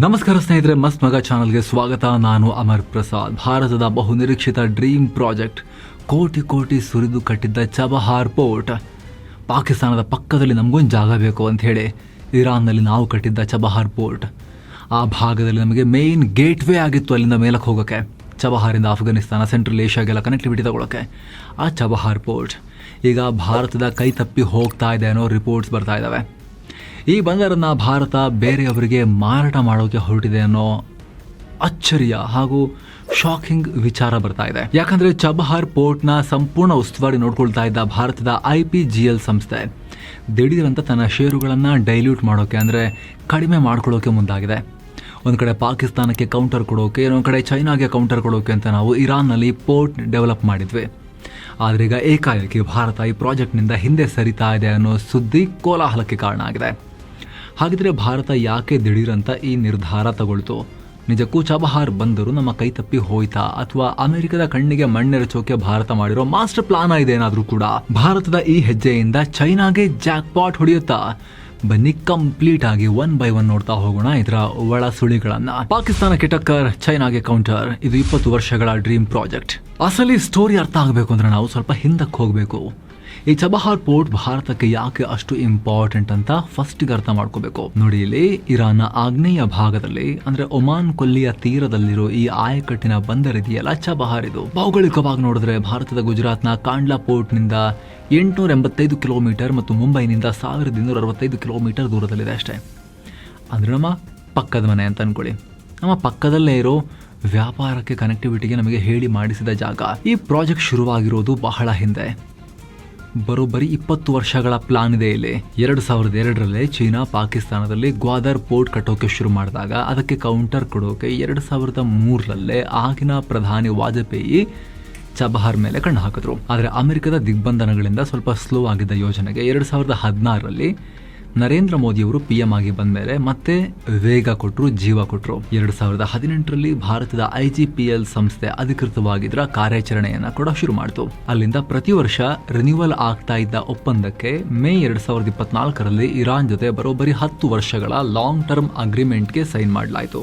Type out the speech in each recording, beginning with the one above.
ನಮಸ್ಕಾರ ಸ್ನೇಹಿತರೆ, ಮಸ್ತ್ ಮಗ ಚಾನಲ್ಗೆ ಸ್ವಾಗತ. ನಾನು ಅಮರ್ ಪ್ರಸಾದ್. ಭಾರತದ ಬಹುನಿರೀಕ್ಷಿತ ಡ್ರೀಮ್ ಪ್ರಾಜೆಕ್ಟ್, ಕೋಟಿ ಕೋಟಿ ಸುರಿದು ಕಟ್ಟಿದ್ದ ಚಬಹಾರ್ ಪೋರ್ಟ್, ಪಾಕಿಸ್ತಾನದ ಪಕ್ಕದಲ್ಲಿ ನಮಗೊಂದು ಜಾಗ ಬೇಕು ಅಂತ ಹೇಳಿ ಇರಾನ್ನಲ್ಲಿ ನಾವು ಕಟ್ಟಿದ್ದ ಚಬಹಾರ್ ಪೋರ್ಟ್, ಆ ಭಾಗದಲ್ಲಿ ನಮಗೆ ಮೇನ್ ಗೇಟ್ವೇ ಆಗಿತ್ತು ಅಲ್ಲಿಂದ ಮೇಲಕ್ಕೆ ಹೋಗೋಕ್ಕೆ. ಚಬಹಾರಿಂದ ಆಫ್ಘಾನಿಸ್ತಾನ, ಸೆಂಟ್ರಲ್ ಏಷ್ಯಾಗೆಲ್ಲ ಕನೆಕ್ಟಿವಿಟಿ ತಗೊಳ್ಳೋಕ್ಕೆ ಆ ಚಬಹಾರ್ ಪೋರ್ಟ್ ಈಗ ಭಾರತದ ಕೈ ತಪ್ಪಿ ಹೋಗ್ತಾ ಇದೆ ಅನ್ನೋ ರಿಪೋರ್ಟ್ಸ್ ಬರ್ತಾ ಇದ್ದಾವೆ. ಈ ಬಂದರನ್ನು ಭಾರತ ಬೇರೆಯವರಿಗೆ ಮಾರಾಟ ಮಾಡೋಕೆ ಹೊರಟಿದೆ ಅನ್ನೋ ಅಚ್ಚರಿಯ ಹಾಗೂ ಶಾಕಿಂಗ್ ವಿಚಾರ ಬರ್ತಾ ಇದೆ. ಯಾಕಂದರೆ ಚಬಹಾರ್ ಪೋರ್ಟ್ನ ಸಂಪೂರ್ಣ ಉಸ್ತುವಾರಿ ನೋಡ್ಕೊಳ್ತಾ ಇದ್ದ ಭಾರತದ IPGL ಸಂಸ್ಥೆ ದಿಢೀರಂತ ತನ್ನ ಷೇರುಗಳನ್ನು ಡೈಲ್ಯೂಟ್ ಮಾಡೋಕೆ, ಅಂದರೆ ಕಡಿಮೆ ಮಾಡ್ಕೊಳ್ಳೋಕೆ ಮುಂದಾಗಿದೆ. ಒಂದು ಕಡೆ ಪಾಕಿಸ್ತಾನಕ್ಕೆ ಕೌಂಟರ್ ಕೊಡೋಕೆ, ಇನ್ನೊಂದು ಕಡೆ ಚೈನಾಗೆ ಕೌಂಟರ್ ಕೊಡೋಕೆ ಅಂತ ನಾವು ಇರಾನ್ನಲ್ಲಿ ಪೋರ್ಟ್ ಡೆವಲಪ್ ಮಾಡಿದ್ವಿ. ಆದರೆ ಈಗ ಏಕಾಏಕಿ ಭಾರತ ಈ ಪ್ರಾಜೆಕ್ಟ್ನಿಂದ ಹಿಂದೆ ಸರಿತಾ ಇದೆ ಅನ್ನೋ ಸುದ್ದಿ ಕೋಲಾಹಲಕ್ಕೆ ಕಾರಣ ಆಗಿದೆ. ಹಾಗಿದ್ರೆ ಭಾರತ ಯಾಕೆ ದಿಢೀರಂತ ಈ ನಿರ್ಧಾರ ತಗೊಳ್ತು? ನಿಜಕ್ಕೂ ಚಬಹಾರ್ ಬಂದರು ನಮ್ಮ ಕೈ ತಪ್ಪಿ ಹೋಯ್ತಾ, ಅಥವಾ ಅಮೆರಿಕದ ಕಣ್ಣಿಗೆ ಮಣ್ಣೆರಚೋಕೆ ಭಾರತ ಮಾಡಿರೋ ಮಾಸ್ಟರ್ ಪ್ಲಾನ್ ಇದೆ ಏನಾದರೂ ಕೂಡ? ಭಾರತದ ಈ ಹೆಜ್ಜೆಯಿಂದ ಚೈನಾಗೆ ಜಾಕ್ ಪಾಟ್ ಹೊಡೆಯುತ್ತಾ? ಬನ್ನಿ ಕಂಪ್ಲೀಟ್ ಆಗಿ 1 by 1 ನೋಡ್ತಾ ಹೋಗೋಣ ಇದರ ಒಳ ಸುಳಿಗಳನ್ನ. ಪಾಕಿಸ್ತಾನಕ್ಕೆ ಟಕ್ಕರ್, ಚೈನಾಗೆ ಕೌಂಟರ್, ಇದು 20 ವರ್ಷಗಳ ಡ್ರೀಮ್ ಪ್ರಾಜೆಕ್ಟ್. ಅಸಲಿ ಸ್ಟೋರಿ ಅರ್ಥ ಆಗಬೇಕು ಅಂದ್ರೆ ನಾವು ಸ್ವಲ್ಪ ಹಿಂದಕ್ಕೆ ಹೋಗಬೇಕು. ಈ ಚಬಹಾರ್ ಪೋರ್ಟ್ ಭಾರತಕ್ಕೆ ಯಾಕೆ ಅಷ್ಟು ಇಂಪಾರ್ಟೆಂಟ್ ಅಂತ ಫಸ್ಟಿಗೆ ಅರ್ಥ ಮಾಡ್ಕೋಬೇಕು. ನೋಡಿ, ಇಲ್ಲಿ ಇರಾನ್ನ ಆಗ್ನೇಯ ಭಾಗದಲ್ಲಿ, ಅಂದ್ರೆ ಒಮಾನ್ ಕೊಲ್ಲಿಯ ತೀರದಲ್ಲಿರೋ ಈ ಆಯಕಟ್ಟಿನ ಬಂದರಿದೆಯಲ್ಲ ಚಬಹಾರ್, ಇದು ಭೌಗೋಳಿಕವಾಗಿ ನೋಡಿದ್ರೆ ಭಾರತದ ಗುಜರಾತ್ನ ಕಾಂಡ್ಲಾ ಪೋರ್ಟ್ನಿಂದ 885 ಕಿಲೋಮೀಟರ್ ಮತ್ತು ಮುಂಬೈನಿಂದ 1265 ಕಿಲೋಮೀಟರ್ ದೂರದಲ್ಲಿದೆ ಅಷ್ಟೇ. ಅಂದರೆ ನಮ್ಮ ಪಕ್ಕದ ಮನೆ ಅಂತ ಅನ್ಕೊಳ್ಳಿ. ನಮ್ಮ ಪಕ್ಕದಲ್ಲೇ ಇರೋ ವ್ಯಾಪಾರಕ್ಕೆ, ಕನೆಕ್ಟಿವಿಟಿಗೆ ನಮಗೆ ಹೇಳಿ ಮಾಡಿಸಿದ ಜಾಗ. ಈ ಪ್ರಾಜೆಕ್ಟ್ ಶುರುವಾಗಿರೋದು ಬಹಳ ಹಿಂದೆ, ಬರೋಬ್ಬರಿ 20 ವರ್ಷಗಳ ಪ್ಲಾನ್ ಇದೆ ಇಲ್ಲಿ. 2002ರಲ್ಲಿ ಚೀನಾ ಪಾಕಿಸ್ತಾನದಲ್ಲಿ ಗ್ವಾದರ್ ಪೋರ್ಟ್ ಕಟ್ಟೋಕೆ ಶುರು ಮಾಡಿದಾಗ ಅದಕ್ಕೆ ಕೌಂಟರ್ ಕೊಡೋಕೆ 2003ರಲ್ಲೇ ಆಗಿನ ಪ್ರಧಾನಿ ವಾಜಪೇಯಿ ಚಬಹಾರ್ ಮೇಲೆ ಕಣ್ಣು ಹಾಕಿದ್ರು. ಆದರೆ ಅಮೆರಿಕದ ದಿಗ್ಬಂಧನಗಳಿಂದ ಸ್ವಲ್ಪ ಸ್ಲೋ ಆಗಿದ್ದ ಯೋಜನೆಗೆ 2016ರಲ್ಲಿ ನರೇಂದ್ರ ಮೋದಿಯವರು PM ಆಗಿ ಬಂದ ಮೇಲೆ ಮತ್ತೆ ವೇಗ ಕೊಟ್ಟರು, ಜೀವ ಕೊಟ್ಟರು. 2018ರಲ್ಲಿ ಭಾರತದ IGPL ಸಂಸ್ಥೆ ಅಧಿಕೃತವಾಗಿದ್ರ ಕಾರ್ಯಾಚರಣೆಯನ್ನ ಕೂಡ ಶುರು ಮಾಡಿತು. ಅಲ್ಲಿಂದ ಪ್ರತಿ ವರ್ಷ ರಿನ್ಯೂವಲ್ ಆಗ್ತಾ ಇದ್ದ ಒಪ್ಪಂದಕ್ಕೆ ಮೇ 2024ರಲ್ಲಿ ಇರಾನ್ ಜೊತೆ ಬರೋಬ್ಬರಿ 10 ವರ್ಷಗಳ ಲಾಂಗ್ ಟರ್ಮ್ ಅಗ್ರಿಮೆಂಟ್ಗೆ ಸೈನ್ ಮಾಡಲಾಯಿತು.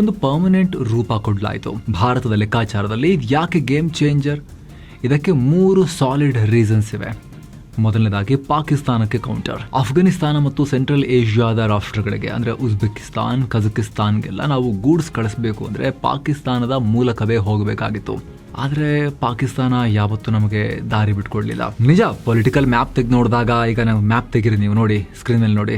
ಒಂದು ಪರ್ಮನೆಂಟ್ ರೂಪ ಕೊಡಲಾಯಿತು. ಭಾರತದ ಲೆಕ್ಕಾಚಾರದಲ್ಲಿ ಯಾಕೆ ಗೇಮ್ ಚೇಂಜರ್? ಇದಕ್ಕೆ 3 ಸಾಲಿಡ್ ರೀಸನ್ಸ್ ಇವೆ. ಮೊದಲನೇದಾಗಿ ಪಾಕಿಸ್ತಾನಕ್ಕೆ ಕೌಂಟರ್. ಅಫ್ಘಾನಿಸ್ತಾನ ಮತ್ತು ಸೆಂಟ್ರಲ್ ಏಷ್ಯಾದ ರಾಷ್ಟ್ರಗಳಿಗೆ, ಅಂದರೆ ಉಜ್ಬೆಕಿಸ್ತಾನ್, ಕಜಕಿಸ್ತಾನ್ಗೆಲ್ಲ ನಾವು ಗೂಡ್ಸ್ ಕಳಿಸ್ಬೇಕು ಅಂದರೆ ಪಾಕಿಸ್ತಾನದ ಮೂಲಕವೇ ಹೋಗಬೇಕಾಗಿತ್ತು. ಆದರೆ ಪಾಕಿಸ್ತಾನ ಯಾವತ್ತೂ ನಮಗೆ ದಾರಿ ಬಿಟ್ಕೊಡ್ಲಿಲ್ಲ. ನಿಜ, ಪೊಲಿಟಿಕಲ್ ಮ್ಯಾಪ್ ತೆಗೆದು ನೋಡಿದಾಗ, ಈಗ ನಾವು ಮ್ಯಾಪ್ ತೆಗಿರಿ, ನೀವು ನೋಡಿ ಸ್ಕ್ರೀನ್ ಮೇಲೆ ನೋಡಿ,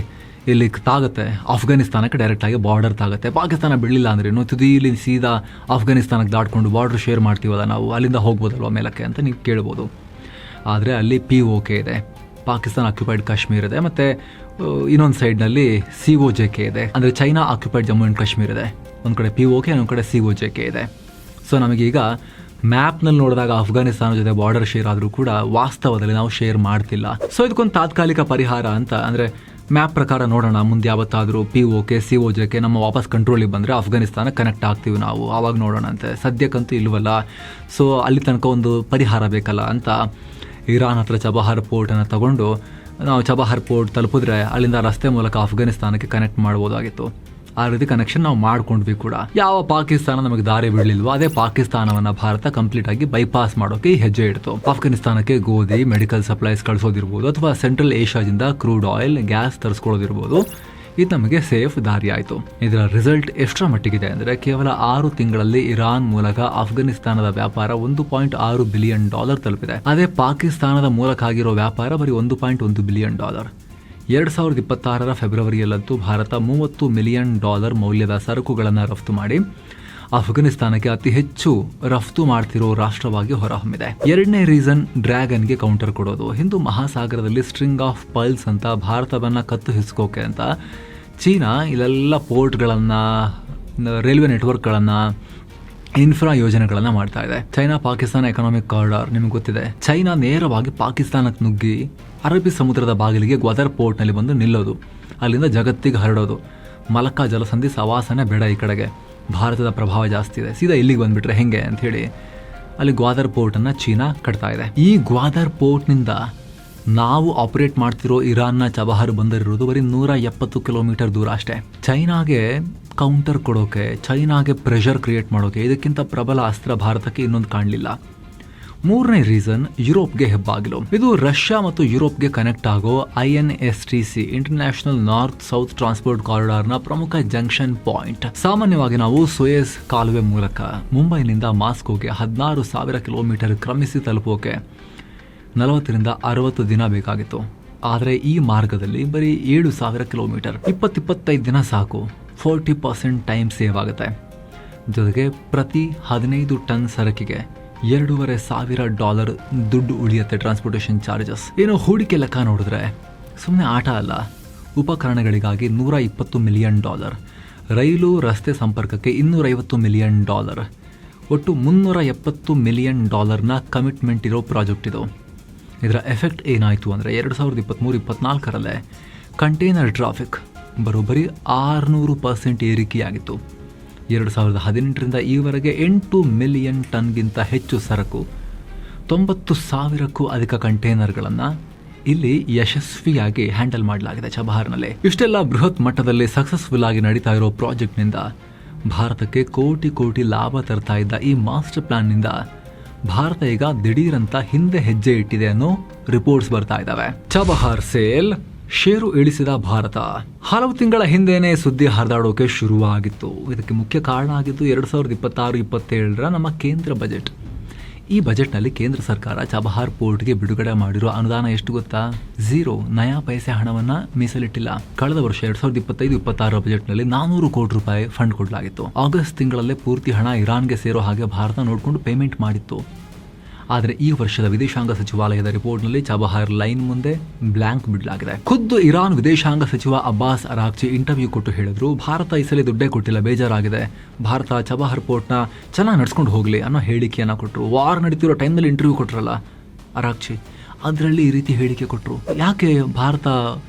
ಇಲ್ಲಿ ತಾಗುತ್ತೆ ಅಫ್ಘಾನಿಸ್ತಾನಕ್ಕೆ ಡೈರೆಕ್ಟಾಗಿ ಬಾರ್ಡರ್ ತಾಗುತ್ತೆ. ಪಾಕಿಸ್ತಾನ ಬಿಡಲಿಲ್ಲ ಅಂದ್ರೆ ತುದಿಯಲ್ಲಿ ಸೀದಾ ಅಫ್ಘಾನಿಸ್ತಾನಕ್ಕೆ ದಾಟ್ಕೊಂಡು ಬಾರ್ಡರ್ ಶೇರ್ ಮಾಡ್ತೀವಲ್ಲ ನಾವು, ಅಲ್ಲಿಂದ ಹೋಗ್ಬೋದಲ್ವ ಮೇಲಕ್ಕೆ ಅಂತ ನೀವು ಕೇಳ್ಬೋದು. ಆದರೆ ಅಲ್ಲಿ POK ಇದೆ, ಪಾಕಿಸ್ತಾನ ಆಕ್ಯುಪೈಡ್ ಕಾಶ್ಮೀರ್ ಇದೆ, ಮತ್ತು ಇನ್ನೊಂದು ಸೈಡ್ನಲ್ಲಿ COJK ಇದೆ, ಅಂದರೆ China occupied Jammu and Kashmir ಇದೆ. ಒಂದು ಕಡೆ POK, ಇನ್ನೊಂದು ಕಡೆ COJK ಇದೆ. ಸೊ ನಮಗೀಗ ಮ್ಯಾಪ್ನಲ್ಲಿ ನೋಡಿದಾಗ ಅಫ್ಘಾನಿಸ್ತಾನ ಜೊತೆ ಬಾರ್ಡರ್ ಶೇರ್ ಆದರೂ ಕೂಡ ವಾಸ್ತವದಲ್ಲಿ ನಾವು ಶೇರ್ ಮಾಡ್ತಿಲ್ಲ. ಸೊ ಇದಕ್ಕೊಂದು ತಾತ್ಕಾಲಿಕ ಪರಿಹಾರ ಅಂತ, ಅಂದರೆ ಮ್ಯಾಪ್ ಪ್ರಕಾರ ನೋಡೋಣ, ಮುಂದೆ ಯಾವತ್ತಾದರೂ POK, COJK ನಮ್ಮ ವಾಪಸ್ ಕಂಟ್ರೋಲಿಗೆ ಬಂದರೆ ಅಫ್ಘಾನಿಸ್ತಾನ ಕನೆಕ್ಟ್ ಆಗ್ತೀವಿ ನಾವು, ಆವಾಗ ನೋಡೋಣ ಅಂತೆ. ಸದ್ಯಕ್ಕಂತೂ ಇಲ್ವಲ್ಲ. ಸೊ ಅಲ್ಲಿ ತನಕ ಒಂದು ಪರಿಹಾರ ಬೇಕಲ್ಲ ಅಂತ ಇರಾನ್ ಹತ್ರ ಚಬಹಾರ್ ಪೋರ್ಟನ್ನು ತಗೊಂಡು ನಾವು ಚಬಹಾರ್ ಪೋರ್ಟ್ ತಲುಪಿದ್ರೆ ಅಲ್ಲಿಂದ ರಸ್ತೆ ಮೂಲಕ ಅಫ್ಘಾನಿಸ್ತಾನಕ್ಕೆ ಕನೆಕ್ಟ್ ಮಾಡ್ಬೋದಾಗಿತ್ತು. ಆ ರೀತಿ ಕನೆಕ್ಷನ್ ನಾವು ಮಾಡ್ಕೊಂಡ್ವಿ ಕೂಡ. ಯಾವ ಪಾಕಿಸ್ತಾನ ನಮಗೆ ದಾರಿ ಬಿಡಲಿಲ್ವೋ ಅದೇ ಪಾಕಿಸ್ತಾನವನ್ನು ಭಾರತ ಕಂಪ್ಲೀಟ್ ಆಗಿ ಬೈಪಾಸ್ ಮಾಡೋಕೆ ಹೆಜ್ಜೆ ಇಡ್ತು. ಅಫ್ಘಾನಿಸ್ತಾನಕ್ಕೆ ಗೋಧಿ, ಮೆಡಿಕಲ್ ಸಪ್ಲೈಸ್ ಕಳಿಸೋದಿರ್ಬೋದು, ಅಥವಾ ಸೆಂಟ್ರಲ್ ಏಷ್ಯಾದಿಂದ ಕ್ರೂಡ್ ಆಯಿಲ್, ಗ್ಯಾಸ್ ತರಿಸ್ಕೊಳ್ಳೋದಿರ್ಬೋದು, ಇದು ನಮಗೆ ಸೇಫ್ ದಾರಿ ಆಯಿತು. ಇದರ ರಿಸಲ್ಟ್ ಎಷ್ಟರ ಮಟ್ಟಿಗಿದೆ ಅಂದರೆ, ಕೇವಲ 6 ತಿಂಗಳಲ್ಲಿ ಇರಾನ್ ಮೂಲಕ ಅಫ್ಘಾನಿಸ್ತಾನದ ವ್ಯಾಪಾರ $1.6 ಬಿಲಿಯನ್ ತಲುಪಿದೆ. ಅದೇ ಪಾಕಿಸ್ತಾನದ ಮೂಲಕ ಆಗಿರೋ ವ್ಯಾಪಾರ ಬರೀ $1.1 ಬಿಲಿಯನ್. 2026ರ ಫೆಬ್ರವರಿಯಲ್ಲಂತೂ ಭಾರತ $30 ಮಿಲಿಯನ್ ಮೌಲ್ಯದ ಸರಕುಗಳನ್ನು ರಫ್ತು ಮಾಡಿ ಅಫ್ಘಾನಿಸ್ತಾನಕ್ಕೆ ಅತಿ ಹೆಚ್ಚು ರಫ್ತು ಮಾಡ್ತಿರೋ ರಾಷ್ಟ್ರವಾಗಿ ಹೊರಹೊಮ್ಮಿದೆ. ಎರಡನೇ ರೀಸನ್, ಡ್ರ್ಯಾಗನ್ಗೆ ಕೌಂಟರ್ ಕೊಡೋದು. ಹಿಂದೂ ಮಹಾಸಾಗರದಲ್ಲಿ ಸ್ಟ್ರಿಂಗ್ ಆಫ್ ಪೈಲ್ಸ್ ಅಂತ ಭಾರತವನ್ನು ಕತ್ತು ಹಿಸ್ಕೋಕೆ ಅಂತ ಚೀನಾ ಇಲ್ಲೆಲ್ಲ ಪೋರ್ಟ್ಗಳನ್ನು, ರೈಲ್ವೆ ನೆಟ್ವರ್ಕ್ಗಳನ್ನು, ಇನ್ಫ್ರಾ ಯೋಜನೆಗಳನ್ನು ಮಾಡ್ತಾ ಇದೆ. ಚೈನಾ ಪಾಕಿಸ್ತಾನ ಎಕನಾಮಿಕ್ ಕಾರಿಡಾರ್ ನಿಮಗೆ ಗೊತ್ತಿದೆ. ಚೈನಾ ನೇರವಾಗಿ ಪಾಕಿಸ್ತಾನಕ್ಕೆ ನುಗ್ಗಿ ಅರಬ್ಬಿ ಸಮುದ್ರದ ಬಾಗಿಲಿಗೆ ಗ್ವಾದರ್ ಪೋರ್ಟ್ನಲ್ಲಿ ಬಂದು ನಿಲ್ಲೋದು, ಅಲ್ಲಿಂದ ಜಗತ್ತಿಗೆ ಹರಡೋದು. ಮಲಕ್ಕಾ ಜಲಸಂಧಿ ಸವಾಸನೆ ಬೇಡ, ಈ ಕಡೆಗೆ ಭಾರತದ ಪ್ರಭಾವ ಜಾಸ್ತಿ ಇದೆ, ಸೀದಾ ಇಲ್ಲಿಗೆ ಬಂದುಬಿಟ್ರೆ ಹೆಂಗೆ ಅಂಥೇಳಿ ಅಲ್ಲಿ ಗ್ವಾದರ್ ಪೋರ್ಟನ್ನು ಚೀನಾ ಕಟ್ತಾ ಇದೆ. ಈ ಗ್ವಾದರ್ ಪೋರ್ಟ್ನಿಂದ ನಾವು ಆಪರೇಟ್ ಮಾಡ್ತಿರೋ ಇರಾನ್ನ ಚಬಹಾರ್ ಬಂದರಿರೋದು ಬರೀ 170 ಕಿಲೋಮೀಟರ್ ದೂರ ಅಷ್ಟೇ. ಚೈನಾಗೆ ಕೌಂಟರ್ ಕೊಡೋಕೆ, ಚೈನಾಗೆ ಪ್ರೆಷರ್ ಕ್ರಿಯೇಟ್ ಮಾಡೋಕೆ ಇದಕ್ಕಿಂತ ಪ್ರಬಲ ಅಸ್ತ್ರ ಭಾರತಕ್ಕೆ ಇನ್ನೊಂದು ಕಾಣಲಿಲ್ಲ. ಮೂರನೇ ರೀಸನ್ ಯುರೋಪ್ಗೆ ಹೆಬ್ಬಾಗಿಲು. ಇದು ರಷ್ಯಾ ಮತ್ತು ಯುರೋಪ್ಗೆ ಕನೆಕ್ಟ್ ಆಗೋ INSTC international north south transport ಕಾರಿಡಾರ್ನ ಪ್ರಮುಖ ಜಂಕ್ಷನ್ ಪಾಯಿಂಟ್. ಸಾಮಾನ್ಯವಾಗಿ ನಾವು ಸುಯೆಜ್ ಕಾಲುವೆ ಮೂಲಕ ಮುಂಬೈನಿಂದ ಮಾಸ್ಕೋಗೆ 16,000 ಕಿಲೋಮೀಟರ್ ಕ್ರಮಿಸಿ ತಲುಪೋಕೆ 40ರಿಂದ 60 ದಿನ ಬೇಕಾಗಿತ್ತು. ಆದರೆ ಈ ಮಾರ್ಗದಲ್ಲಿ ಬರೀ 7,000 ಕಿಲೋಮೀಟರ್, 20-25 ದಿನ ಸಾಕು. 40% ಟೈಮ್ ಸೇವ್ ಆಗುತ್ತೆ. ಜೊತೆಗೆ ಪ್ರತಿ 15 ಟನ್ ಸರಕಿಗೆ $2,500 ದುಡ್ಡು ಉಳಿಯುತ್ತೆ ಟ್ರಾನ್ಸ್ಪೋರ್ಟೇಷನ್ ಚಾರ್ಜಸ್. ಏನು ಹೂಡಿಕೆ ಲೆಕ್ಕ ನೋಡಿದ್ರೆ ಸುಮ್ಮನೆ ಆಟ ಅಲ್ಲ. ಉಪಕರಣಗಳಿಗಾಗಿ $120 ಮಿಲಿಯನ್, ರೈಲು ರಸ್ತೆ ಸಂಪರ್ಕಕ್ಕೆ $250 ಮಿಲಿಯನ್, ಒಟ್ಟು $370 ಮಿಲಿಯನ್ ಕಮಿಟ್ಮೆಂಟ್ ಇರೋ ಪ್ರಾಜೆಕ್ಟ್ ಇದು. ಇದರ ಎಫೆಕ್ಟ್ ಏನಾಯಿತು ಅಂದರೆ 2023-24 ಕಂಟೈನರ್ ಟ್ರಾಫಿಕ್ ಬರೋಬ್ಬರಿ 600% ಏರಿಕೆಯಾಗಿತ್ತು. 2018ರಿಂದ ಈವರೆಗೆ 8 ಮಿಲಿಯನ್ ಟನ್ಗಿಂತ ಹೆಚ್ಚು ಸರಕು, 90,000ಕ್ಕೂ ಅಧಿಕ ಕಂಟೈನರ್ಗಳನ್ನು ಇಲ್ಲಿ ಯಶಸ್ವಿಯಾಗಿ ಹ್ಯಾಂಡಲ್ ಮಾಡಲಾಗಿದೆ ಚಬಹಾರ್ನಲ್ಲಿ. ಇಷ್ಟೆಲ್ಲ ಬೃಹತ್ ಮಟ್ಟದಲ್ಲಿ ಸಕ್ಸಸ್ಫುಲ್ ಆಗಿ ನಡೀತಾ ಇರೋ ಪ್ರಾಜೆಕ್ಟ್ನಿಂದ ಭಾರತಕ್ಕೆ ಕೋಟಿ ಲಾಭ ತರ್ತಾ ಇದ್ದ ಈ ಮಾಸ್ಟರ್ ಪ್ಲಾನ್ನಿಂದ ಭಾರತ ಈಗ ದಿಢೀರಂತ ಹಿಂದೆ ಹೆಜ್ಜೆ ಇಟ್ಟಿದೆ ಅನ್ನೋ ರಿಪೋರ್ಟ್ಸ್ ಬರ್ತಾ ಇದ್ದಾವೆ. ಚಬಹಾರ್ ಸೇಲ್ ಷೇರು ಇಳಿಸಿದ ಭಾರತ ಹಲವು ತಿಂಗಳ ಹಿಂದೆನೇ ಸುದ್ದಿ ಹರಿದಾಡೋಕೆ ಶುರುವಾಗಿತ್ತು. ಇದಕ್ಕೆ ಮುಖ್ಯ ಕಾರಣ ಆಗಿದ್ದು 2026-27 ನಮ್ಮ ಕೇಂದ್ರ ಬಜೆಟ್. ಈ ಬಜೆಟ್ನಲ್ಲಿ ಕೇಂದ್ರ ಸರ್ಕಾರ ಚಬಹಾರ್ ಪೋರ್ಟ್ಗೆ ಬಿಡುಗಡೆ ಮಾಡಿರೋ ಅನುದಾನ ಎಷ್ಟು ಗೊತ್ತಾ? 0 ನಯಾ ಪೈಸೆ ಹಣವನ್ನ ಮೀಸಲಿಟ್ಟಿಲ್ಲ. ಕಳೆದ ವರ್ಷ 2025-26 ಬಜೆಟ್ನಲ್ಲಿ 400 ಕೋಟಿ ರೂಪಾಯಿ ಫಂಡ್ ಕೊಡಲಾಗಿತ್ತು. ಆಗಸ್ಟ್ ತಿಂಗಳಲ್ಲೇ ಪೂರ್ತಿ ಹಣ ಇರಾನ್ಗೆ ಸೇರೋ ಹಾಗೆ ಭಾರತ ನೋಡಿಕೊಂಡು ಪೇಮೆಂಟ್ ಮಾಡಿತ್ತು. ಆದರೆ ಈ ವರ್ಷದ ವಿದೇಶಾಂಗ ಸಚಿವಾಲಯದ ರಿಪೋರ್ಟ್ನಲ್ಲಿ ಚಬಹಾರ್ ಲೈನ್ ಮುಂದೆ ಬ್ಲ್ಯಾಂಕ್ ಬಿಡಲಾಗಿದೆ. ಖುದ್ದು ಇರಾನ್ ವಿದೇಶಾಂಗ ಸಚಿವ ಅಬ್ಬಾಸ್ ಅರಾಕ್ಚಿ ಇಂಟರ್ವ್ಯೂ ಕೊಟ್ಟು ಹೇಳಿದ್ರು, ಭಾರತ ಈ ಸಲ ದುಡ್ಡೇ ಕೊಟ್ಟಿಲ್ಲ, ಬೇಜಾರಾಗಿದೆ, ಭಾರತ ಚಬಹಾರ್ ಪೋರ್ಟ್ನ ಚೆನ್ನಾಗಿ ನಡ್ಸ್ಕೊಂಡು ಹೋಗಲಿ ಅನ್ನೋ ಹೇಳಿಕೆಯನ್ನು ಕೊಟ್ಟರು. ವಾರ್ ನಡೀತಿರೋ ಟೈಮ್ನಲ್ಲಿ ಇಂಟರ್ವ್ಯೂ ಕೊಟ್ಟರಲ್ಲ ಅರಾಕ್ಚಿ, ಅದರಲ್ಲಿ ಈ ರೀತಿ ಹೇಳಿಕೆ ಕೊಟ್ಟರು. ಯಾಕೆ ಭಾರತ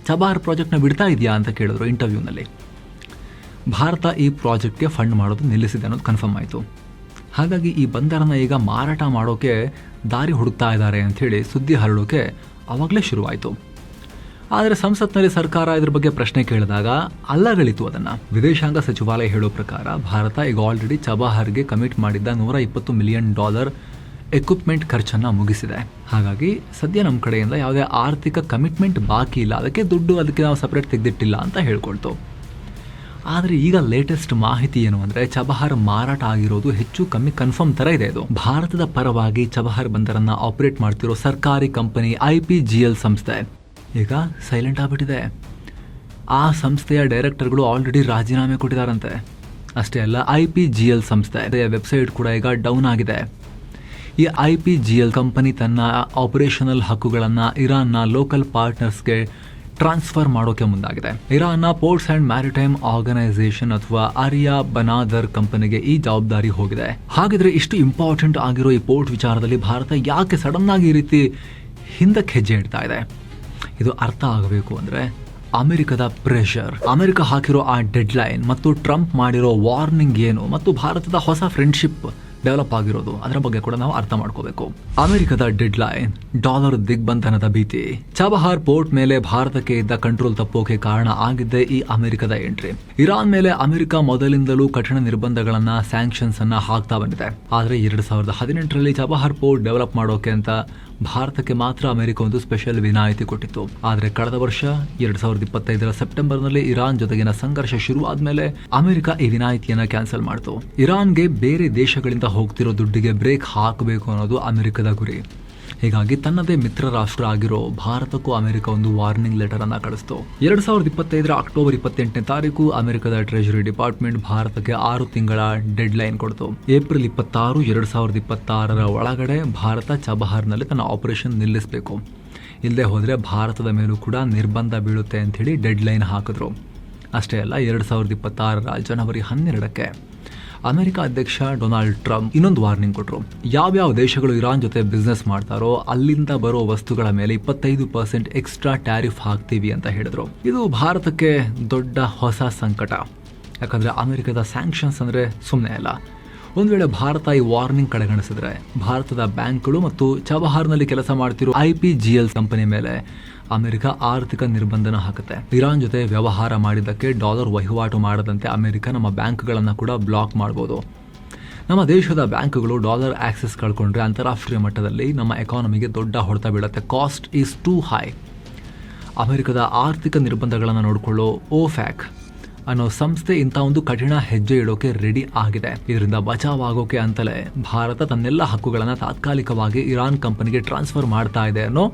ಚಬಹಾರ್ ಪ್ರಾಜೆಕ್ಟ್ನ ಬಿಡ್ತಾ ಇದೆಯಾ ಅಂತ ಕೇಳಿದ್ರು ಇಂಟರ್ವ್ಯೂನಲ್ಲಿ. ಭಾರತ ಈ ಪ್ರಾಜೆಕ್ಟ್ಗೆ ಫಂಡ್ ಮಾಡೋದು ನಿಲ್ಲಿಸಿದೆ ಅನ್ನೋದು ಕನ್ಫರ್ಮ್ ಆಯಿತು. ಹಾಗಾಗಿ ಈ ಬಂದರನ್ನು ಈಗ ಮಾರಾಟ ಮಾಡೋಕೆ ದಾರಿ ಹುಡುಕ್ತಾ ಇದ್ದಾರೆ ಅಂಥೇಳಿ ಸುದ್ದಿ ಹರಡೋಕೆ ಆವಾಗಲೇ ಶುರುವಾಯಿತು. ಆದರೆ ಸಂಸತ್ನಲ್ಲಿ ಸರ್ಕಾರ ಇದ್ರ ಬಗ್ಗೆ ಪ್ರಶ್ನೆ ಕೇಳಿದಾಗ ಅಲ್ಲಗಳಿತು ಅದನ್ನು. ವಿದೇಶಾಂಗ ಸಚಿವಾಲಯ ಹೇಳೋ ಪ್ರಕಾರ ಭಾರತ ಈಗ ಆಲ್ರೆಡಿ ಚಬಹಾರ್ಗೆ ಕಮಿಟ್ ಮಾಡಿದ್ದ $120 ಮಿಲಿಯನ್ ಎಕ್ವಿಪ್ಮೆಂಟ್ ಖರ್ಚನ್ನು ಮುಗಿಸಿದೆ. ಹಾಗಾಗಿ ಸದ್ಯ ನಮ್ಮ ಕಡೆಯಿಂದ ಯಾವುದೇ ಆರ್ಥಿಕ ಕಮಿಟ್ಮೆಂಟ್ ಬಾಕಿ ಇಲ್ಲ, ಅದಕ್ಕೆ ನಾವು ಸಪ್ರೇಟ್ ತೆಗೆದಿಟ್ಟಿಲ್ಲ ಅಂತ ಹೇಳ್ಕೊಳ್ತು. ಆದರೆ ಈಗ ಲೇಟೆಸ್ಟ್ ಮಾಹಿತಿ ಏನು ಅಂದರೆ ಚಬಹಾರ್ ಮಾರಾಟ ಆಗಿರೋದು ಹೆಚ್ಚು ಕಮ್ಮಿ ಕನ್ಫರ್ಮ್ ಥರ ಇದೆ. ಇದು ಭಾರತದ ಪರವಾಗಿ ಚಬಹಾರ್ ಬಂದರನ್ನು ಆಪರೇಟ್ ಮಾಡ್ತಿರೋ ಸರ್ಕಾರಿ ಕಂಪನಿ IPGL ಸಂಸ್ಥೆ ಈಗ ಸೈಲೆಂಟ್ ಆಗಿಬಿಟ್ಟಿದೆ. ಆ ಸಂಸ್ಥೆಯ ಡೈರೆಕ್ಟರ್ಗಳು ಆಲ್ರೆಡಿ ರಾಜೀನಾಮೆ ಕೊಟ್ಟಿದ್ದಾರಂತೆ. ಅಷ್ಟೇ ಅಲ್ಲ, IPGL ಸಂಸ್ಥೆ ವೆಬ್ಸೈಟ್ ಕೂಡ ಈಗ ಡೌನ್ ಆಗಿದೆ. ಈ IPGL ಕಂಪನಿ ತನ್ನ ಆಪರೇಷನಲ್ ಹಕ್ಕುಗಳನ್ನು ಇರಾನ್ನ ಲೋಕಲ್ ಪಾರ್ಟ್ನರ್ಸ್ಗೆ ಟ್ರಾನ್ಸ್ಫರ್ ಮಾಡೋಕೆ ಮುಂದಾಗಿದೆ. ಇರಾನ್ನ ಪೋರ್ಟ್ಸ್ ಅಂಡ್ ಮ್ಯಾರಿಟೈಮ್ ಆರ್ಗನೈಸೇಷನ್ ಅಥವಾ ಆರ್ಯಾ ಬನಾದರ್ ಕಂಪನಿಗೆ ಈ ಜವಾಬ್ದಾರಿ ಹೋಗಿದೆ. ಹಾಗಿದ್ರೆ ಇಷ್ಟು ಇಂಪಾರ್ಟೆಂಟ್ ಆಗಿರೋ ಈ ಪೋರ್ಟ್ ವಿಚಾರದಲ್ಲಿ ಭಾರತ ಯಾಕೆ ಸಡನ್ ಆಗಿ ಈ ರೀತಿ ಹಿಂದಕ್ಕೆ ಹೆಜ್ಜೆ ಇಡ್ತಾ ಇದೆ? ಇದು ಅರ್ಥ ಆಗಬೇಕು ಅಂದರೆ ಅಮೆರಿಕದ ಪ್ರೆಷರ್, ಅಮೆರಿಕ ಹಾಕಿರೋ ಆ ಡೆಡ್ಲೈನ್ ಮತ್ತು ಟ್ರಂಪ್ ಮಾಡಿರೋ ವಾರ್ನಿಂಗ್ ಏನು ಮತ್ತು ಭಾರತದ ಹೊಸ ಫ್ರೆಂಡ್ಶಿಪ್ ಡೆವಲಪ್ ಆಗಿರೋದು, ಅದರ ಬಗ್ಗೆ ಕೂಡ ನಾವು ಅರ್ಥ ಮಾಡ್ಕೋಬೇಕು. ಅಮೆರಿಕದ ಡೆಡ್ಲೈನ್, ಡಾಲರ್ ದಿಗ್ಬಂಧನದ ಭೀತಿ, ಚಬಹಾರ್ ಪೋರ್ಟ್ ಮೇಲೆ ಭಾರತಕ್ಕೆ ಇದ್ದ ಕಂಟ್ರೋಲ್ ತಪ್ಪೋಕೆ ಕಾರಣ ಆಗಿದ್ದೇ ಈ ಅಮೆರಿಕದ ಎಂಟ್ರಿ. ಇರಾನ್ ಮೇಲೆ ಅಮೆರಿಕ ಮೊದಲಿಂದಲೂ ಕಠಿಣ ನಿರ್ಬಂಧಗಳನ್ನ, ಸ್ಯಾಂಕ್ಷನ್ಸ್ ಅನ್ನ ಹಾಕ್ತಾ ಬಂದಿದೆ. ಆದರೆ 2018ರಲ್ಲಿ ಚಬಹಾರ್ ಪೋರ್ಟ್ ಡೆವಲಪ್ ಮಾಡೋಕೆ ಅಂತ ಭಾರತಕ್ಕೆ ಮಾತ್ರ ಅಮೆರಿಕ ಒಂದು ಸ್ಪೆಷಲ್ ವಿನಾಯಿತಿ ಕೊಟ್ಟಿತ್ತು. ಆದರೆ ಕಳೆದ ವರ್ಷ 2025 ಸೆಪ್ಟೆಂಬರ್ನಲ್ಲಿ ಇರಾನ್ ಜೊತೆಗಿನ ಸಂಘರ್ಷ ಶುರು ಆದ್ಮೇಲೆ ಅಮೆರಿಕ ಈ ವಿನಾಯಿತಿಯನ್ನ ಕ್ಯಾನ್ಸಲ್ ಮಾಡಿತು. ಇರಾನ್ಗೆ ಬೇರೆ ದೇಶಗಳಿಂದ ಹೋಗ್ತಿರೋ ದುಡ್ಡಿಗೆ ಬ್ರೇಕ್ ಹಾಕಬೇಕು ಅನ್ನೋದು ಅಮೆರಿಕದ ಗುರಿ. ಹೀಗಾಗಿ ತನ್ನದೇ ಮಿತ್ರ ರಾಷ್ಟ್ರ ಆಗಿರೋ ಭಾರತಕ್ಕೂ ಅಮೆರಿಕ ಒಂದು ವಾರ್ನಿಂಗ್ ಲೆಟರ್ ಅನ್ನ ಕಳಿಸ್ತು. 2025 ಅಕ್ಟೋಬರ್ 28 ಅಮೆರಿಕದ ಟ್ರೆಜರಿ ಡಿಪಾರ್ಟ್ಮೆಂಟ್ ಭಾರತಕ್ಕೆ 6 ತಿಂಗಳ ಡೆಡ್ ಲೈನ್ ಕೊಡ್ತು. ಏಪ್ರಿಲ್ 26, 2026 ಒಳಗಡೆ ಭಾರತ ಚಬಹಾರ್ನಲ್ಲಿ ತನ್ನ ಆಪರೇಷನ್ ನಿಲ್ಲಿಸಬೇಕು. ಇಲ್ಲದೆ ಹೋದರೆ ಭಾರತದ ಮೇಲೂ ಕೂಡ ನಿರ್ಬಂಧ ಬೀಳುತ್ತೆ ಅಂತ ಹೇಳಿ ಡೆಡ್ ಲೈನ್ ಹಾಕಿದ್ರು. ಅಷ್ಟೇ ಅಲ್ಲ, 2026 ಜನವರಿ 12 ಅಮೆರಿಕ ಅಧ್ಯಕ್ಷ ಡೊನಾಲ್ಡ್ ಟ್ರಂಪ್ ಇನ್ನೊಂದು ವಾರ್ನಿಂಗ್ ಕೊಟ್ಟರು. ಯಾವ್ಯಾವ ದೇಶಗಳು ಇರಾನ್ ಜೊತೆ ಬಿಸ್ನೆಸ್ ಮಾಡ್ತಾರೋ ಅಲ್ಲಿಂದ ಬರೋ ವಸ್ತುಗಳ ಮೇಲೆ 25% ಎಕ್ಸ್ಟ್ರಾ ಟ್ಯಾರಿಫ್ ಹಾಕ್ತೀವಿ ಅಂತ ಹೇಳಿದ್ರು. ಇದು ಭಾರತಕ್ಕೆ ದೊಡ್ಡ ಹೊಸ ಸಂಕಟ. ಯಾಕಂದ್ರೆ ಅಮೆರಿಕದ ಸ್ಯಾಂಕ್ಷನ್ಸ್ ಅಂದ್ರೆ ಸುಮ್ಮನೆ ಅಲ್ಲ. ಒಂದು ವೇಳೆ ಭಾರತ ಈ ವಾರ್ನಿಂಗ್ ಕಡೆಗಣಿಸಿದ್ರೆ ಭಾರತದ ಬ್ಯಾಂಕ್ಗಳು ಮತ್ತು ಚಬಹಾರ್ನಲ್ಲಿ ಕೆಲಸ ಮಾಡ್ತಿರೋ IPGL ಕಂಪನಿ ಮೇಲೆ ಅಮೆರಿಕ ಆರ್ಥಿಕ ನಿರ್ಬಂಧನ ಹಾಕುತ್ತೆ. ಇರಾನ್ ಜೊತೆ ವ್ಯವಹಾರ ಮಾಡಿದ್ದಕ್ಕೆ ಡಾಲರ್ ವಹಿವಾಟು ಮಾಡದಂತೆ ಅಮೆರಿಕ ನಮ್ಮ ಬ್ಯಾಂಕ್ಗಳನ್ನು ಕೂಡ ಬ್ಲಾಕ್ ಮಾಡಬಹುದು. ನಮ್ಮ ದೇಶದ ಬ್ಯಾಂಕ್ಗಳು ಡಾಲರ್ ಆಕ್ಸೆಸ್ ಕಳ್ಕೊಂಡ್ರೆ ಅಂತಾರಾಷ್ಟ್ರೀಯ ಮಟ್ಟದಲ್ಲಿ ನಮ್ಮ ಎಕಾನಮಿಗೆ ದೊಡ್ಡ ಹೊಡೆತ ಬೀಳುತ್ತೆ. Cost is two high. ಅಮೆರಿಕದ ಆರ್ಥಿಕ ನಿರ್ಬಂಧಗಳನ್ನು ನೋಡಿಕೊಳ್ಳೋ OFAC ಅನ್ನೋ ಸಂಸ್ಥೆ ಇಂಥ ಒಂದು ಕಠಿಣ ಹೆಜ್ಜೆ ಇಡೋಕೆ ರೆಡಿ ಆಗಿದೆ. ಇದರಿಂದ ಬಚಾವಾಗೋಕೆ ಅಂತಲೇ ಭಾರತ ತನ್ನೆಲ್ಲ ಹಕ್ಕುಗಳನ್ನು ತಾತ್ಕಾಲಿಕವಾಗಿ ಇರಾನ್ ಕಂಪನಿಗೆ ಟ್ರಾನ್ಸ್ಫರ್ ಮಾಡ್ತಾ ಇದೆ ಅನ್ನೋ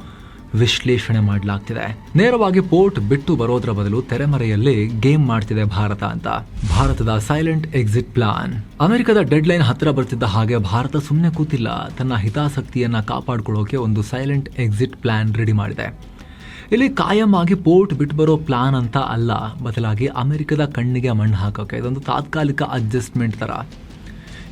ವಿಶ್ಲೇಷಣೆ ಮಾಡಲಾಗ್ತಿದೆ. ನೇರವಾಗಿ ಪೋರ್ಟ್ ಬಿಟ್ಟು ಬರೋದ್ರ ಬದಲು ತೆರೆಮರೆಯಲ್ಲಿ ಗೇಮ್ ಮಾಡ್ತಿದೆ ಭಾರತ ಅಂತ. ಭಾರತದ ಸೈಲೆಂಟ್ ಎಕ್ಸಿಟ್ ಪ್ಲಾನ್. ಅಮೆರಿಕದ ಡೆಡ್ ಲೈನ್ ಹತ್ತಿರ ಬರ್ತಿದ್ದ ಹಾಗೆ ಭಾರತ ಸುಮ್ಮನೆ ಕೂತಿಲ್ಲ. ತನ್ನ ಹಿತಾಸಕ್ತಿಯನ್ನ ಕಾಪಾಡ್ಕೊಳ್ಳೋಕೆ ಒಂದು ಸೈಲೆಂಟ್ ಎಕ್ಸಿಟ್ ಪ್ಲಾನ್ ರೆಡಿ ಮಾಡಿದೆ. ಇಲ್ಲಿ ಕಾಯಂ ಆಗಿ ಪೋರ್ಟ್ ಬಿಟ್ಟು ಬರೋ ಪ್ಲಾನ್ ಅಂತ ಅಲ್ಲ, ಬದಲಾಗಿ ಅಮೆರಿಕದ ಕಣ್ಣಿಗೆ ಮಣ್ಣು ಹಾಕೋಕೆ ಇದೊಂದು ತಾತ್ಕಾಲಿಕ ಅಡ್ಜಸ್ಟ್ಮೆಂಟ್ ತರ.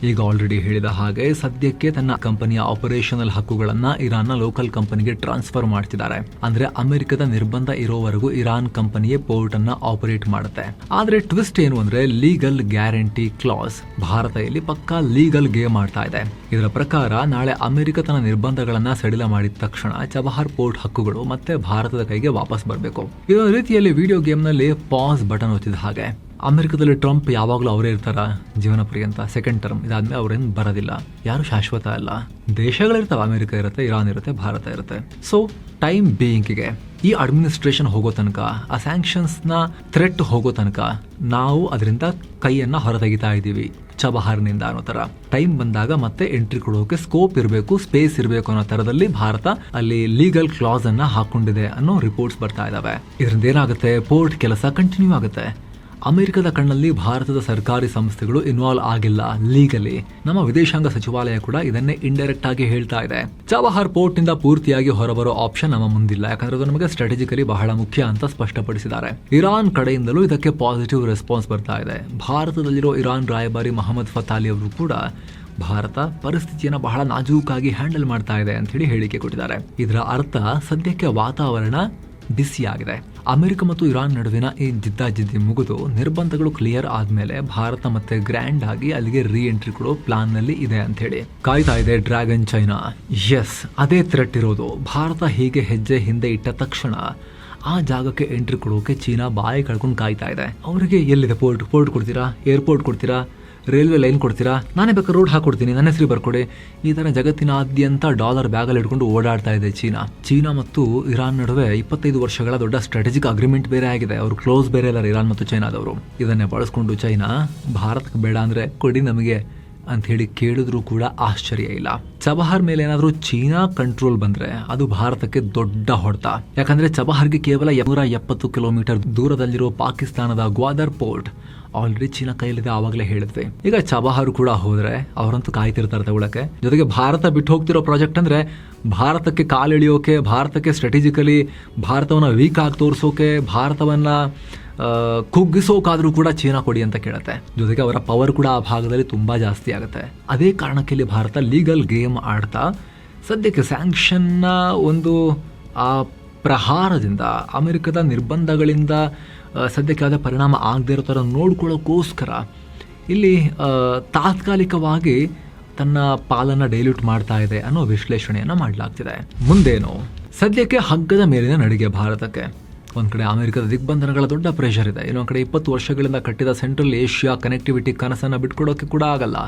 ಈಗ ಆಲ್ರೆಡಿ ಹೇಳಿದ ಹಾಗೆ ಸದ್ಯಕ್ಕೆ ತನ್ನ ಕಂಪನಿಯ ಆಪರೇಷನಲ್ ಹಕ್ಕುಗಳನ್ನು ಇರಾನ್ನ ಲೋಕಲ್ ಕಂಪನಿಗೆ ಟ್ರಾನ್ಸ್ಫರ್ ಮಾಡ್ತಿದ್ದಾರೆ. ಅಂದ್ರೆ ಅಮೆರಿಕದ ನಿರ್ಬಂಧ ಇರೋವರೆಗೂ ಇರಾನ್ ಕಂಪನಿಯೇ ಪೋರ್ಟ್ ಅನ್ನ ಆಪರೇಟ್ ಮಾಡುತ್ತೆ. ಆದ್ರೆ ಟ್ವಿಸ್ಟ್ ಏನು ಅಂದ್ರೆ ಲೀಗಲ್ ಗ್ಯಾರಂಟಿ ಕ್ಲಾಸ್. ಭಾರತ ಇಲ್ಲಿ ಪಕ್ಕಾ ಲೀಗಲ್ ಗೇಮ್ ಮಾಡ್ತಾ ಇದೆ. ಇದರ ಪ್ರಕಾರ ನಾಳೆ ಅಮೆರಿಕ ತನ್ನ ನಿರ್ಬಂಧಗಳನ್ನ ಸಡಿಲ ಮಾಡಿದ ತಕ್ಷಣ ಚಬಹಾರ್ ಪೋರ್ಟ್ ಹಕ್ಕುಗಳು ಮತ್ತೆ ಭಾರತದ ಕೈಗೆ ವಾಪಸ್ ಬರಬೇಕು. ಇದೊಂದು ರೀತಿಯಲ್ಲಿ ವಿಡಿಯೋ ಗೇಮ್ ನಲ್ಲಿ ಪಾಸ್ ಬಟನ್ ಒತ್ತಿದ ಹಾಗೆ. ಅಮೆರಿಕದಲ್ಲಿ ಟ್ರಂಪ್ ಯಾವಾಗಲೂ ಅವರೇ ಇರ್ತಾರ ಜೀವನ ಪರ್ಯಂತ. ಸೆಕೆಂಡ್ ಟರ್ಮ್ ಇದಾದ್ಮೇಲೆ ಅವ್ರೇನು ಬರೋದಿಲ್ಲ. ಯಾರು ಶಾಶ್ವತ ಅಲ್ಲ. ದೇಶಗಳಿರ್ತವೆ, ಅಮೆರಿಕ ಇರುತ್ತೆ, ಇರಾನ್ ಇರುತ್ತೆ, ಭಾರತ ಇರುತ್ತೆ. ಸೊ ಟೈಮ್ ಬೇಯಿಂಗಿಗೆ ಈ ಅಡ್ಮಿನಿಸ್ಟ್ರೇಷನ್ ಹೋಗೋ ತನಕ, ಆ ಸ್ಯಾಂಕ್ಷನ್ಸ್ನ ಥ್ರೆಟ್ ಹೋಗೋ ತನಕ ನಾವು ಅದರಿಂದ ಕೈಯನ್ನ ಹೊರತೆಗಿತಾ ಇದ್ದೀವಿ ಚಬಹಾರ್ನಿಂದ ಅನ್ನೋ ತರ. ಟೈಮ್ ಬಂದಾಗ ಮತ್ತೆ ಎಂಟ್ರಿ ಕೊಡೋಕೆ ಸ್ಕೋಪ್ ಇರಬೇಕು, ಸ್ಪೇಸ್ ಇರಬೇಕು ಅನ್ನೋ ತರದಲ್ಲಿ ಭಾರತ ಅಲ್ಲಿ ಲೀಗಲ್ ಕ್ಲಾಸ್ ಅನ್ನ ಹಾಕೊಂಡಿದೆ ಅನ್ನೋ ರಿಪೋರ್ಟ್ಸ್ ಬರ್ತಾ ಇದಾವೆ. ಇದರಿಂದ ಏನಾಗುತ್ತೆ, ಪೋರ್ಟ್ ಕೆಲಸ ಕಂಟಿನ್ಯೂ ಆಗುತ್ತೆ. ಅಮೆರಿಕದ ಕಣ್ಣಲ್ಲಿ ಭಾರತದ ಸರ್ಕಾರಿ ಸಂಸ್ಥೆಗಳು ಇನ್ವಾಲ್ವ್ ಆಗಿಲ್ಲ ಲೀಗಲಿ. ನಮ್ಮ ವಿದೇಶಾಂಗ ಸಚಿವಾಲಯ ಕೂಡ ಇದನ್ನೇ ಇಂಡೈರೆಕ್ಟ್ ಆಗಿ ಹೇಳ್ತಾ ಇದೆ. ಚಬಹಾರ್ ಪೋರ್ಟ್ ನಿಂದ ಪೂರ್ತಿಯಾಗಿ ಹೊರಬರೋ ಆಪ್ಷನ್ ನಮ್ಮ ಮುಂದಿಲ್ಲ, ಯಾಕಂದ್ರೆ ಅದು ನಮಗೆ ಸ್ಟ್ರಾಟಜಿಕಲಿ ಬಹಳ ಮುಖ್ಯ ಅಂತ ಸ್ಪಷ್ಟಪಡಿಸಿದ್ದಾರೆ. ಇರಾನ್ ಕಡೆಯಿಂದಲೂ ಇದಕ್ಕೆ ಪಾಸಿಟಿವ್ ರೆಸ್ಪಾನ್ಸ್ ಬರ್ತಾ ಇದೆ. ಭಾರತದಲ್ಲಿರೋ ಇರಾನ್ ರಾಯಭಾರಿ ಮೊಹಮ್ಮದ್ ಫತಾಲಿ ಅವರು ಕೂಡ ಭಾರತ ಪರಿಸ್ಥಿತಿಯನ್ನು ಬಹಳ ನಾಜೂಕಾಗಿ ಹ್ಯಾಂಡಲ್ ಮಾಡ್ತಾ ಇದೆ ಅಂತ ಹೇಳಿ ಹೇಳಿಕೆ ಕೊಟ್ಟಿದ್ದಾರೆ. ಇದರ ಅರ್ಥ ಸದ್ಯಕ್ಕೆ ವಾತಾವರಣ ಬಿಸಿಯಾಗಿದೆ. ಅಮೆರಿಕ ಮತ್ತು ಇರಾನ್ ನಡುವಿನ ಈ ಜಿದ್ದಾಜಿದ್ದಿ ಮುಗಿದು ನಿರ್ಬಂಧಗಳು ಕ್ಲಿಯರ್ ಆದ್ಮೇಲೆ ಭಾರತ ಮತ್ತೆ ಗ್ರ್ಯಾಂಡ್ ಆಗಿ ಅಲ್ಲಿಗೆ ರೀ ಎಂಟ್ರಿ ಕೊಡೋ ಪ್ಲಾನ್ ನಲ್ಲಿ ಇದೆ ಅಂತ ಹೇಳಿ ಕಾಯ್ತಾ ಇದೆ ಡ್ರ್ಯಾಗನ್ ಚೈನಾ. ಎಸ್, ಅದೇ ಥ್ರೆಟ್ ಇರೋದು. ಭಾರತ ಹೀಗೆ ಹೆಜ್ಜೆ ಹಿಂದೆ ಇಟ್ಟ ತಕ್ಷಣ ಆ ಜಾಗಕ್ಕೆ ಎಂಟ್ರಿ ಕೊಡೋಕೆ ಚೀನಾ ಬಾಯಿ ಕಳ್ಕೊಂಡು ಕಾಯ್ತಾ ಇದೆ. ಅವರಿಗೆ ಎಲ್ಲಿದೆ ಪೋರ್ಟ್ ಕೊಡ್ತೀರಾ, ಏರ್ಪೋರ್ಟ್ ಕೊಡ್ತೀರಾ, ರೈಲ್ವೆ ಲೈನ್ ಕೊಡ್ತೀರಾ, ನಾನೇ ಬೇಕಾದ್ರೆ ರೋಡ್ ಹಾಕೊಡ್ತೀನಿ, ನನ್ನ ಹೆಸರು ಬರ್ಕೊಡಿ. ಈ ತರ ಜಗತ್ತಿನಾದ್ಯಂತ ಡಾಲರ್ ಬ್ಯಾಗಲ್ಲಿ ಇಟ್ಕೊಂಡು ಓಡಾಡ್ತಾ ಇದೆ ಚೀನಾ ಮತ್ತು ಇರಾನ್ ನಡುವೆ 25 ವರ್ಷಗಳ ದೊಡ್ಡ ಸ್ಟ್ರಾಟಜಿಕ್ ಅಗ್ರಿಮೆಂಟ್ ಬೇರೆ ಆಗಿದೆ. ಅವರು ಕ್ಲೋಸ್ ಬೇರೆ ಇದ್ದಾರೆ ಇರಾನ್ ಮತ್ತು ಚೈನಾದವರು. ಇದನ್ನೇ ಬಳಸ್ಕೊಂಡು ಚೈನಾ ಭಾರತಕ್ಕೆ ಬೇಡ ಅಂದ್ರೆ ಕೊಡಿ ನಮಗೆ ಅಂತ ಹೇಳಿ ಕೇಳಿದ್ರು ಕೂಡ ಆಶ್ಚರ್ಯ ಇಲ್ಲ. ಚಬಹಾರ್ ಮೇಲೆ ಏನಾದ್ರೂ ಚೀನಾ ಕಂಟ್ರೋಲ್ ಬಂದ್ರೆ ಅದು ಭಾರತಕ್ಕೆ ದೊಡ್ಡ ಹೊಡೆತ. ಯಾಕಂದ್ರೆ ಚಬಹಾರ್ಗೆ ಕೇವಲ 170 ಕಿಲೋಮೀಟರ್ ದೂರದಲ್ಲಿರೋ ಪಾಕಿಸ್ತಾನದ ಗ್ವಾದರ್ ಪೋರ್ಟ್ ಆಲ್ರೆಡಿ ಚೀನಾ ಕೈಲಿದೆ, ಆವಾಗಲೇ ಹೇಳಿದ್ವಿ. ಈಗ ಚಬಹಾರ್ ಕೂಡ ಹೋದ್ರೆ ಅವರಂತೂ ಕಾಯ್ತಿರ್ತಾರೆ ತಗೊಳಕ್ಕೆ. ಜೊತೆಗೆ ಭಾರತ ಬಿಟ್ಟು ಹೋಗ್ತಿರೋ ಪ್ರಾಜೆಕ್ಟ್ ಅಂದ್ರೆ ಭಾರತಕ್ಕೆ ಕಾಲಿಳಿಯೋಕೆ, ಭಾರತಕ್ಕೆ ಸ್ಟ್ರಾಟಜಿಕಲಿ ಭಾರತವನ್ನ ವೀಕ್ ಆಗಿ ತೋರಿಸೋಕೆ, ಭಾರತವನ್ನ ಕುಗ್ಗಿಸೋಕಾದ್ರೂ ಕೂಡ ಚೀನಾ ಕೊಡಿ ಅಂತ ಕೇಳುತ್ತೆ. ಜೊತೆಗೆ ಅವರ ಪವರ್ ಕೂಡ ಆ ಭಾಗದಲ್ಲಿ ತುಂಬಾ ಜಾಸ್ತಿ ಆಗುತ್ತೆ. ಅದೇ ಕಾರಣಕ್ಕೆ ಇಲ್ಲಿ ಭಾರತ ಲೀಗಲ್ ಗೇಮ್ ಆಡ್ತಾ ಸದ್ಯಕ್ಕೆ ಸ್ಯಾಂಕ್ಷನ್ನ ಒಂದು ಆ ಪ್ರಹಾರದಿಂದ, ಅಮೆರಿಕದ ನಿರ್ಬಂಧಗಳಿಂದ ಸದ್ಯಕ್ಕೆ ಯಾವುದೇ ಪರಿಣಾಮ ಆಗದೆ ಇರೋ ಥರ ನೋಡ್ಕೊಳ್ಳೋಕ್ಕೋಸ್ಕರ ಇಲ್ಲಿ ತಾತ್ಕಾಲಿಕವಾಗಿ ತನ್ನ ಪಾಲನ್ನು ಡೈಲ್ಯೂಟ್ ಮಾಡ್ತಾ ಇದೆ ಅನ್ನೋ ವಿಶ್ಲೇಷಣೆಯನ್ನು ಮಾಡಲಾಗ್ತಿದೆ. ಮುಂದೇನು, ಸದ್ಯಕ್ಕೆ ಹಗ್ಗದ ಮೇಲಿನ ನಡಿಗೆ ಭಾರತಕ್ಕೆ. ಒಂದು ಕಡೆ ಅಮೆರಿಕದ ದಿಗ್ಬಂಧನಗಳ ದೊಡ್ಡ ಪ್ರೆಷರ್ ಇದೆ, ಇನ್ನೊಂದು ಕಡೆ 20 ವರ್ಷಗಳಿಂದ ಕಟ್ಟಿದ ಸೆಂಟ್ರಲ್ ಏಷ್ಯಾ ಕನೆಕ್ಟಿವಿಟಿ ಕನಸನ್ನು ಬಿಟ್ಕೊಡೋಕೆ ಕೂಡ ಆಗಲ್ಲ.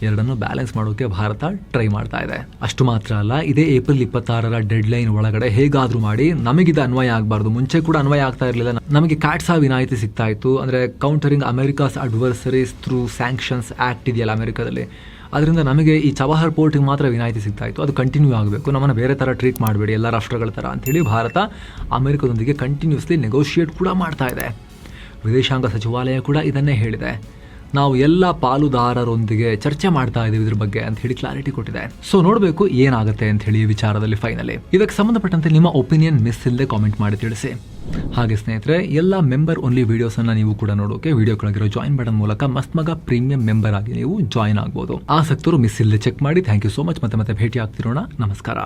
ಎರಡನ್ನು ಬ್ಯಾಲೆನ್ಸ್ ಮಾಡೋಕೆ ಭಾರತ ಟ್ರೈ ಮಾಡ್ತಾ ಇದೆ. ಅಷ್ಟು ಮಾತ್ರ ಅಲ್ಲ, ಇದೇ ಏಪ್ರಿಲ್ 26ರ ಡೆಡ್ ಲೈನ್ ಒಳಗಡೆ ಹೇಗಾದ್ರೂ ಮಾಡಿ ನಮಗಿದ ಅನ್ವಯ ಆಗಬಾರ್ದು. ಮುಂಚೆ ಕೂಡ ಅನ್ವಯ ಆಗ್ತಾ ಇರಲಿಲ್ಲ. ನಮಗೆ ಕ್ಯಾಟ್ಸಾ ವಿನಾಯಿತಿ ಸಿಗ್ತಾ ಇತ್ತು, ಅಂದ್ರೆ countering America's adversaries through sanctions act ಇದೆಯಲ್ಲ ಅಮೆರಿಕದಲ್ಲಿ, ಅದರಿಂದ ನಮಗೆ ಈ ಚಬಹಾರ್ ಪೋರ್ಟಿಗೆ ಮಾತ್ರ ವಿನಾಯಿತಿ ಸಿಗ್ತಾ ಇತ್ತು. ಅದು ಕಂಟಿನ್ಯೂ ಆಗಬೇಕು, ನಮ್ಮನ್ನು ಬೇರೆ ಥರ ಟ್ರೀಟ್ ಮಾಡಬೇಡಿ ಎಲ್ಲ ರಾಷ್ಟ್ರಗಳ ಥರ ಅಂಥೇಳಿ ಭಾರತ ಅಮೆರಿಕದೊಂದಿಗೆ ಕಂಟಿನ್ಯೂಸ್ಲಿ ನೆಗೋಷಿಯೇಟ್ ಕೂಡ ಮಾಡ್ತಾ ಇದೆ. ವಿದೇಶಾಂಗ ಸಚಿವಾಲಯ ಕೂಡ ಇದನ್ನೇ ಹೇಳಿದೆ. ನಾವು ಎಲ್ಲ ಪಾಲುದಾರರೊಂದಿಗೆ ಚರ್ಚೆ ಮಾಡ್ತಾ ಇದ್ದೀವಿ ಇದ್ರ ಬಗ್ಗೆ ಅಂತ ಹೇಳಿ ಕ್ಲಾರಿಟಿ ಕೊಟ್ಟಿದೆ. ಸೊ ನೋಡಬೇಕು ಏನಾಗುತ್ತೆ ಅಂತ ಹೇಳಿ ಈ ವಿಚಾರದಲ್ಲಿ ಫೈನಲಿ. ಇದಕ್ಕೆ ಸಂಬಂಧಪಟ್ಟಂತೆ ನಿಮ್ಮ ಒಪಿನಿಯನ್ ಮಿಸ್ ಇಲ್ಲದೆ ಕಾಮೆಂಟ್ ಮಾಡಿ ತಿಳಿಸಿ. ಹಾಗೆ ಸ್ನೇಹಿತರೆ, ಎಲ್ಲ ಮೆಂಬರ್ ಓನ್ಲಿ ವಿಡಿಯೋಸನ್ನು ನೀವು ಕೂಡ ನೋಡೋಕೆ ವಿಡಿಯೋ ಕೆಳಗಿರೋ ಜಾಯಿನ್ ಬಟನ್ ಮೂಲಕ ಮಸ್ತ್ ಮಗ ಪ್ರೀಮಿಯಂ ಮೆಂಬರ್ ಆಗಿ ನೀವು ಜಾಯಿನ್ ಆಗ್ಬೋದು. ಆಸಕ್ತರು ಮಿಸ್ ಇಲ್ಲದೆ ಚೆಕ್ ಮಾಡಿ. Thank you so much. ಮತ್ತೆ ಭೇಟಿ ಆಗ್ತಿರೋಣ. ನಮಸ್ಕಾರ.